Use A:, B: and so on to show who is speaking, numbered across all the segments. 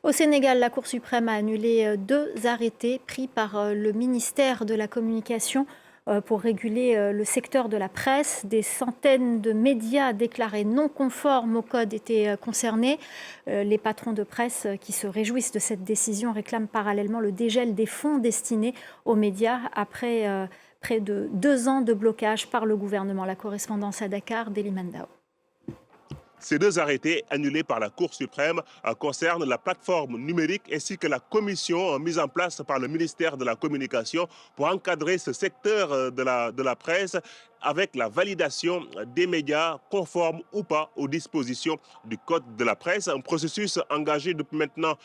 A: Au Sénégal, la Cour suprême a annulé deux arrêtés pris par le ministère de la Communication pour réguler le secteur de la presse. Des centaines de médias déclarés non conformes au code étaient concernés. Les patrons de presse qui se réjouissent de cette décision réclament parallèlement le dégel des fonds destinés aux médias après près de 2 ans de blocage par le gouvernement. La correspondance à Dakar d'Elimane.
B: Ces deux arrêtés annulés par la Cour suprême concernent la plateforme numérique ainsi que la commission mise en place par le ministère de la Communication pour encadrer ce secteur de la presse avec la validation des médias conformes ou pas aux dispositions du Code de la presse. Un processus engagé depuis maintenant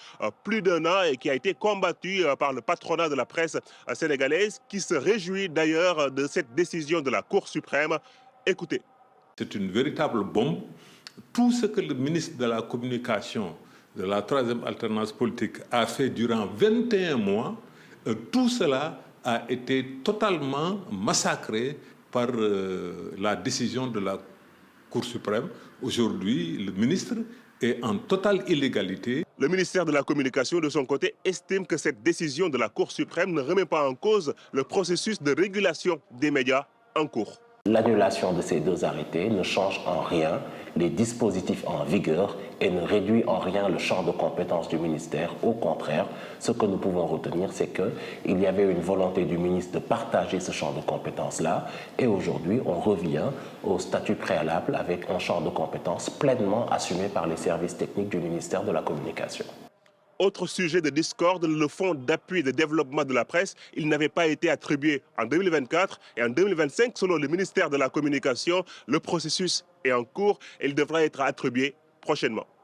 B: plus d'un an et qui a été combattu par le patronat de la presse sénégalaise qui se réjouit d'ailleurs de cette décision de la Cour suprême. Écoutez.
C: C'est une véritable bombe. Tout ce que le ministre de la Communication, de la troisième alternance politique, a fait durant 21 mois, tout cela a été totalement massacré par la décision de la Cour suprême. Aujourd'hui, le ministre est en totale illégalité.
B: Le ministère de la Communication, de son côté, estime que cette décision de la Cour suprême ne remet pas en cause le processus de régulation des médias en cours.
D: L'annulation de ces deux arrêtés ne change en rien les dispositifs en vigueur et ne réduit en rien le champ de compétences du ministère. Au contraire, ce que nous pouvons retenir, c'est qu'il y avait une volonté du ministre de partager ce champ de compétences-là. Et aujourd'hui, on revient au statut préalable avec un champ de compétences pleinement assumé par les services techniques du ministère de la Communication.
B: Autre sujet de discorde, le fonds d'appui et de développement de la presse. Il n'avait pas été attribué en 2024 et en 2025, selon le ministère de la Communication. Le processus est en cours et il devra être attribué prochainement.